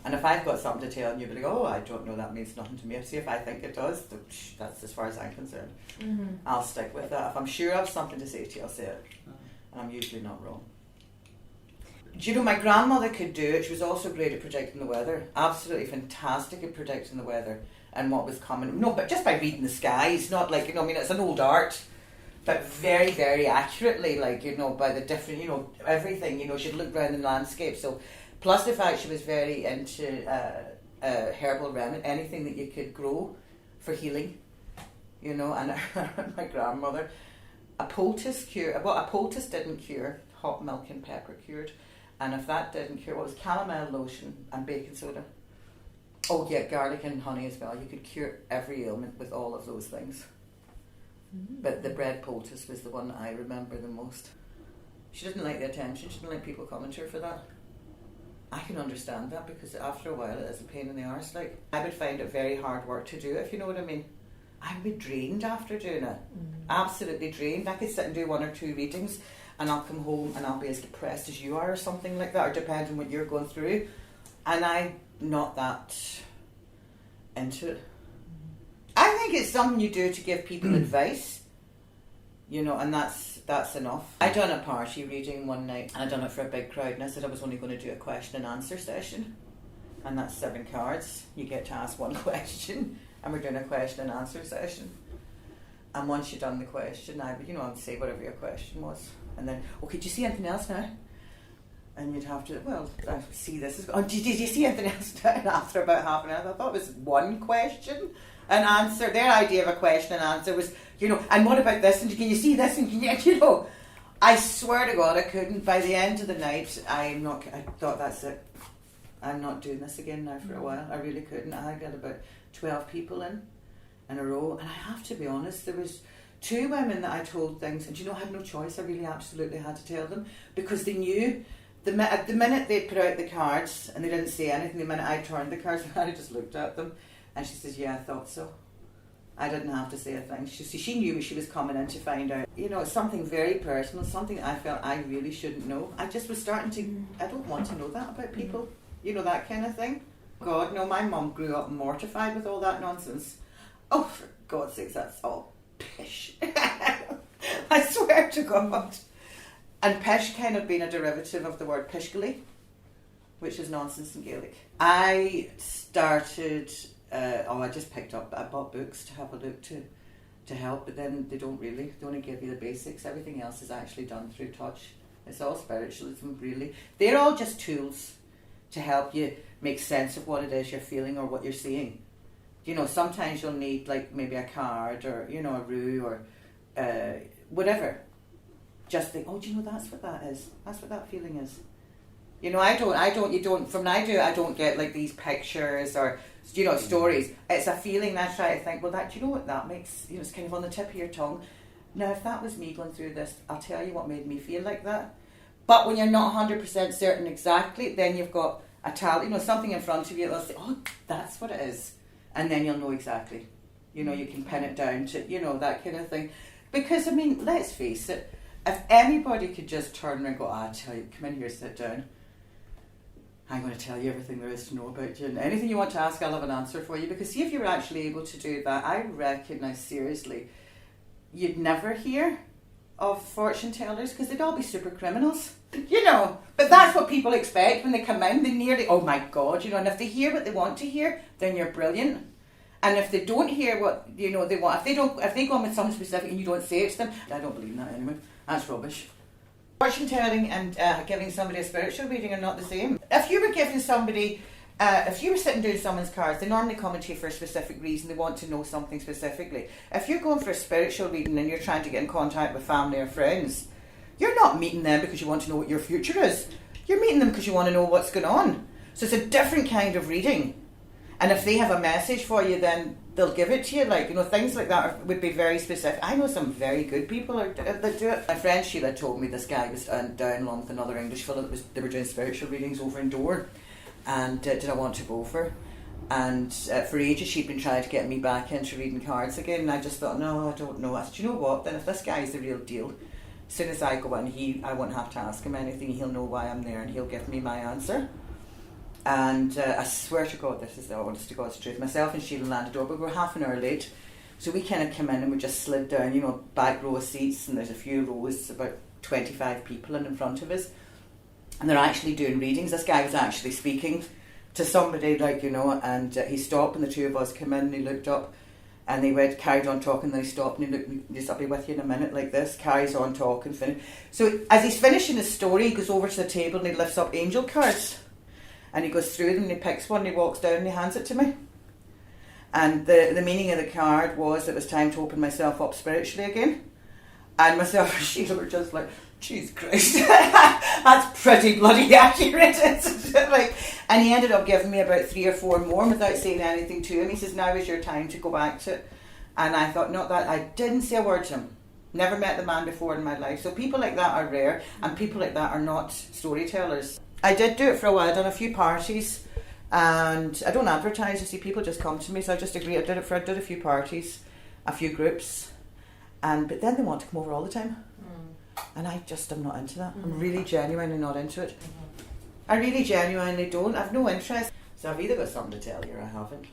And if I've got something to tell and you'll be like, oh, I don't know, that means nothing to me. See, if I think it does, that's as far as I'm concerned. I'll stick with that. If I'm sure I have something to say to you, I'll say it. And I'm usually not wrong. Do you know, my grandmother could do it. She was also great at predicting the weather. Absolutely fantastic at predicting the weather and what was coming. No, but just by reading the skies, not like, you know, I mean, it's an old art, but very, very accurately, like, you know, by the different, you know, everything, you know, she'd look around the landscape. So, plus the fact she was very into herbal remedy, anything that you could grow for healing, you know, and my grandmother, a poultice didn't cure, hot milk and pepper cured. And if that didn't cure, what was chamomile lotion and baking soda? Oh yeah, garlic and honey as well. You could cure every ailment with all of those things. But the bread poultice was the one that I remember the most. She didn't like the attention. She didn't like people coming to her for that. I can understand that, because after a while it is a pain in the arse. Like, I would find it very hard work to do, if you know what I mean. I would be drained after doing it. Absolutely drained. I could sit and do 1 or 2 readings and I'll come home and I'll be as depressed as you are or something like that, or depending on what you're going through. And I'm not that into it. I think it's something you do to give people advice, you know, and that's enough. I done a party reading one night, and I done it for a big crowd, and I said I was only going to do a question and answer session, and that's 7 cards. You get to ask 1 question, and we're doing a question and answer session. And once you've done the question, I would say whatever your question was, and then, okay, do you see anything else now? And you'd have to, well, I see this. Did you see anything else now? And after about half an hour, I thought it was 1 question and answer. Their idea of a question and answer was, you know, and what about this? And can you see this? And can you know, I swear to God, I couldn't. By the end of the night, I thought, that's it. I'm not doing this again now for a while. I really couldn't. I got about 12 people in a row, and I have to be honest, there was 2 women that I told things, and you know, I had no choice. I really absolutely had to tell them, because they knew the minute they put out the cards and they didn't say anything, the minute I turned the cards, I just looked at them, and she says, yeah, I thought so. I didn't have to say a thing. She knew she was coming in to find out. You know, it's something very personal, something I felt I really shouldn't know. I just was starting to, I don't want to know that about people. You know, that kind of thing. God, no, my mum grew up mortified with all that nonsense. Oh, for God's sakes, that's all pish. I swear to God. And pish kind of being a derivative of the word pishgally, which is nonsense in Gaelic. I started, I just picked up, I bought books to have a look to help, but then they only give you the basics. Everything else is actually done through touch. It's all spiritualism, really. They're all just tools to help you make sense of what it is you're feeling or what you're seeing. You know, sometimes you'll need, like, maybe a card or, you know, a rue or whatever. Just think, oh, do you know, that's what that is. That's what that feeling is. You know, I don't get, like, these pictures or, you know, stories. It's a feeling, and I try to think, well, that, do you know what that makes, you know, it's kind of on the tip of your tongue. Now, if that was me going through this, I'll tell you what made me feel like that. But when you're not 100% certain exactly, then you've got a tally, you know, something in front of you that'll say, oh, that's what it is. And then you'll know exactly. You know, you can pin it down to, you know, that kind of thing. Because, I mean, let's face it, if anybody could just turn and go, I tell you, come in here, sit down. I'm going to tell you everything there is to know about you. And anything you want to ask, I'll have an answer for you. Because see, if you were actually able to do that, I reckon, now seriously, you'd never hear of fortune tellers, because they'd all be super criminals. You know, but that's what people expect when they come in. They nearly, oh my God, you know, and if they hear what they want to hear, then you're brilliant. And if they don't hear what, you know, they want, if they go on with something specific and you don't say it to them, I don't believe in that anyway. That's rubbish. Fortune telling and giving somebody a spiritual reading are not the same. If you were giving somebody, if you were sitting doing someone's cards, they normally come to you for a specific reason. They want to know something specifically. If you're going for a spiritual reading and you're trying to get in contact with family or friends, you're not meeting them because you want to know what your future is. You're meeting them because you want to know what's going on. So it's a different kind of reading. And if they have a message for you, then they'll give it to you. Like, you know, things like that would be very specific. I know some very good people that do it. My friend Sheila told me this guy was down along with another English fellow they were doing spiritual readings over in Dore. And did I want to go for? And for ages she'd been trying to get me back into reading cards again. And I just thought, no, I don't know. I said, you know what? Then if this guy is the real deal, as soon as I go in, I won't have to ask him anything. He'll know why I'm there and he'll give me my answer. And I swear to God, this is the honest to God's truth. Myself and Sheila landed over. We were half an hour late. So we kind of came in and we just slid down, back row of seats, and there's a few rows, about 25 people in front of us. And they're actually doing readings. This guy was actually speaking to somebody, and he stopped, and the two of us came in, and he looked up, and he carried on talking, then he stopped, and he looked, and he said, I'll be with you in a minute, like this, carries on talking, So as he's finishing his story, he goes over to the table, and he lifts up angel cards, and he goes through them, and he picks one, and he walks down, and he hands it to me. And the meaning of the card was it was time to open myself up spiritually again. And myself and Sheila were just like, Jesus Christ, that's pretty bloody accurate, isn't it? And he ended up giving me about 3 or 4 more without saying anything to him. He says, now is your time to go back to it. And I thought, not that, I didn't say a word to him. Never met the man before in my life. So people like that are rare, and people like that are not storytellers. I did do it for a while. I'd done a few parties, and I don't advertise. You see, people just come to me, so I just agreed. I did a few parties, a few groups, but then they want to come over all the time. And I just am not into that. I'm really genuinely not into it. I really genuinely don't. I've no interest. So I've either got something to tell you or I haven't.